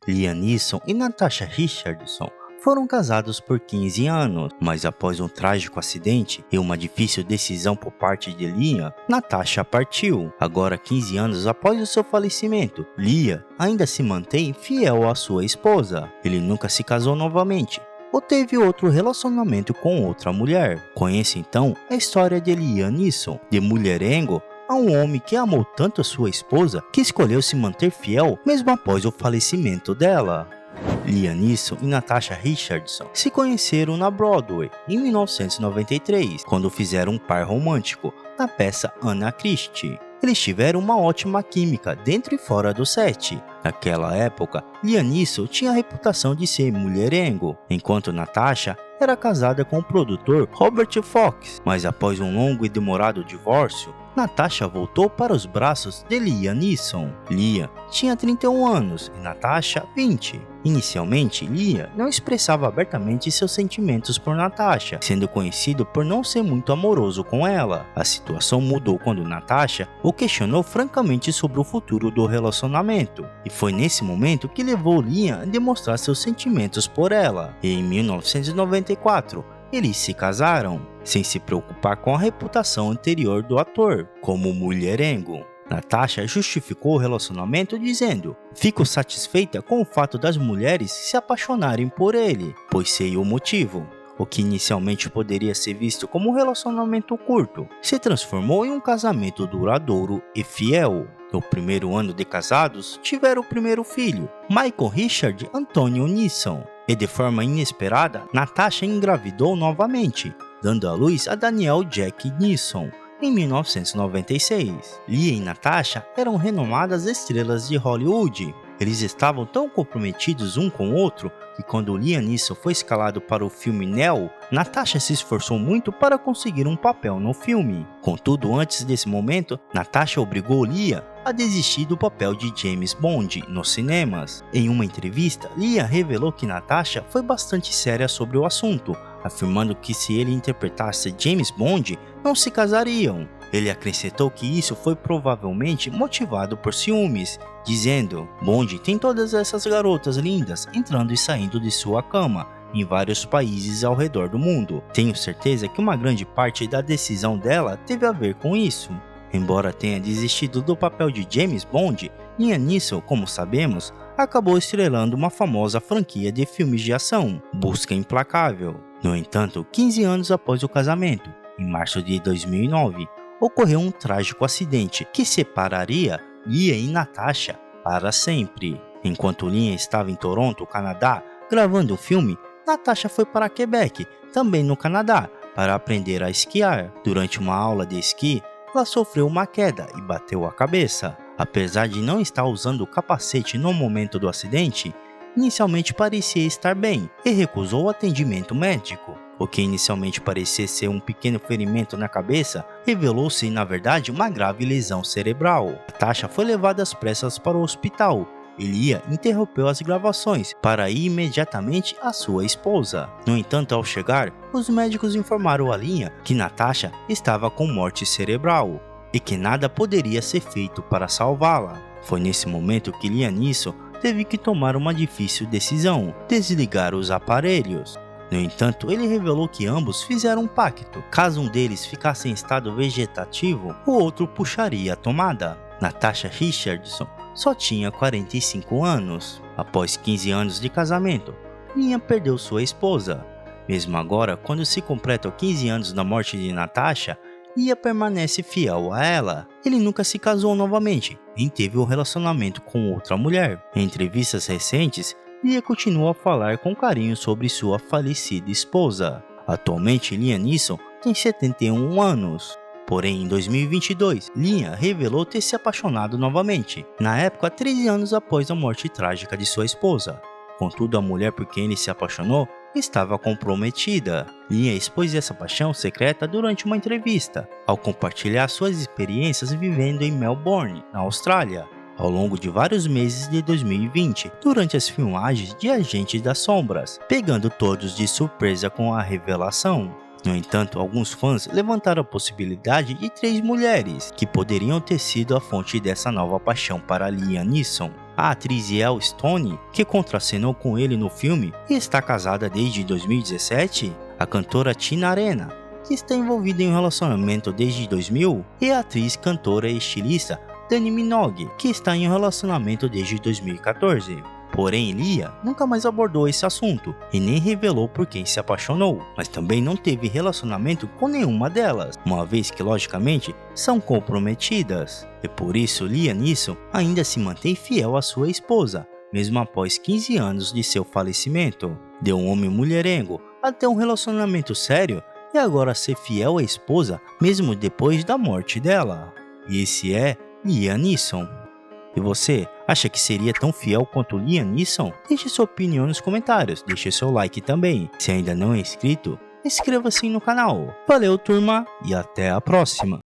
Liam Neeson e Natasha Richardson foram casados por 15 anos, mas após um trágico acidente e uma difícil decisão por parte de Liam, Natasha partiu. Agora 15 anos após o seu falecimento, Liam ainda se mantém fiel à sua esposa. Ele nunca se casou novamente ou teve outro relacionamento com outra mulher. Conheça então a história de Liam Neeson, de mulherengo a um homem que amou tanto a sua esposa que escolheu se manter fiel mesmo após o falecimento dela. Liam Neeson e Natasha Richardson se conheceram na Broadway em 1993, quando fizeram um par romântico na peça Anna Christie. Eles tiveram uma ótima química dentro e fora do set. Naquela época, Liam Neeson tinha a reputação de ser mulherengo, enquanto Natasha era casada com o produtor Robert Fox, mas após um longo e demorado divórcio, Natasha voltou para os braços de Liam Neeson. Liam tinha 31 anos e Natasha 20. Inicialmente, Liam não expressava abertamente seus sentimentos por Natasha, sendo conhecido por não ser muito amoroso com ela. A situação mudou quando Natasha o questionou francamente sobre o futuro do relacionamento, e foi nesse momento que levou Liam a demonstrar seus sentimentos por ela. E em 1994, eles se casaram, sem se preocupar com a reputação anterior do ator como mulherengo. Natasha justificou o relacionamento dizendo: "Fico satisfeita com o fato das mulheres se apaixonarem por ele, pois sei o motivo." O que inicialmente poderia ser visto como um relacionamento curto, se transformou em um casamento duradouro e fiel. No primeiro ano de casados, tiveram o primeiro filho, Michael Richard Anthony Neeson. E de forma inesperada, Natasha engravidou novamente, dando à luz a Daniel Jack Neeson em 1996. Liam e Natasha eram renomadas estrelas de Hollywood. Eles estavam tão comprometidos um com o outro que quando Liam Neeson foi escalado para o filme Neo, Natasha se esforçou muito para conseguir um papel no filme. Contudo, antes desse momento, Natasha obrigou Liam a desistir do papel de James Bond nos cinemas. Em uma entrevista, Liam revelou que Natasha foi bastante séria sobre o assunto, afirmando que se ele interpretasse James Bond, não se casariam. Ele acrescentou que isso foi provavelmente motivado por ciúmes, dizendo: "Bond tem todas essas garotas lindas entrando e saindo de sua cama em vários países ao redor do mundo. Tenho certeza que uma grande parte da decisão dela teve a ver com isso." Embora tenha desistido do papel de James Bond, Liam Neeson, como sabemos, acabou estrelando uma famosa franquia de filmes de ação, Busca Implacável. No entanto, 15 anos após o casamento, em março de 2009, ocorreu um trágico acidente que separaria Liam e Natasha para sempre. Enquanto Liam estava em Toronto, Canadá, gravando o filme, Natasha foi para Quebec, também no Canadá, para aprender a esquiar. Durante uma aula de esqui, ela sofreu uma queda e bateu a cabeça. Apesar de não estar usando o capacete no momento do acidente, inicialmente parecia estar bem e recusou o atendimento médico. O que inicialmente parecia ser um pequeno ferimento na cabeça, revelou-se na verdade uma grave lesão cerebral. Natasha foi levada às pressas para o hospital. Liam interrompeu as gravações para ir imediatamente à sua esposa. No entanto, ao chegar, os médicos informaram a Liam que Natasha estava com morte cerebral e que nada poderia ser feito para salvá-la. Foi nesse momento que Liam Neeson teve que tomar uma difícil decisão: desligar os aparelhos. No entanto, ele revelou que ambos fizeram um pacto: caso um deles ficasse em estado vegetativo, o outro puxaria a tomada. Natasha Richardson só tinha 45 anos. Após 15 anos de casamento, Liam perdeu sua esposa. Mesmo agora, quando se completam 15 anos da morte de Natasha, Liam permanece fiel a ela. Ele nunca se casou novamente, nem teve um relacionamento com outra mulher. Em entrevistas recentes, Liam continua a falar com carinho sobre sua falecida esposa. Atualmente, Liam Neeson tem 71 anos. Porém, em 2022, Liam revelou ter se apaixonado novamente, na época 13 anos após a morte trágica de sua esposa. Contudo, a mulher por quem ele se apaixonou estava comprometida. Liam expôs essa paixão secreta durante uma entrevista, ao compartilhar suas experiências vivendo em Melbourne, na Austrália, ao longo de vários meses de 2020, durante as filmagens de Agentes das Sombras, pegando todos de surpresa com a revelação. No entanto, alguns fãs levantaram a possibilidade de 3 mulheres que poderiam ter sido a fonte dessa nova paixão para Liam Neeson. a atriz Yale Stone, que contracenou com ele no filme e está casada desde 2017, a cantora Tina Arena, que está envolvida em um relacionamento desde 2000, e a atriz, cantora e estilista Dani Minogue, que está em um relacionamento desde 2014. Porém, Lia nunca mais abordou esse assunto e nem revelou por quem se apaixonou, mas também não teve relacionamento com nenhuma delas, uma vez que logicamente são comprometidas. E por isso Liam Neeson ainda se mantém fiel à sua esposa, mesmo após 15 anos de seu falecimento. De um homem mulherengo até um relacionamento sério e agora ser fiel à esposa mesmo depois da morte dela. E esse é Liam Neeson. E você, acha que seria tão fiel quanto Liam Neeson? Deixe sua opinião nos comentários, deixe seu like também. Se ainda não é inscrito, inscreva-se no canal. Valeu, turma, e até a próxima!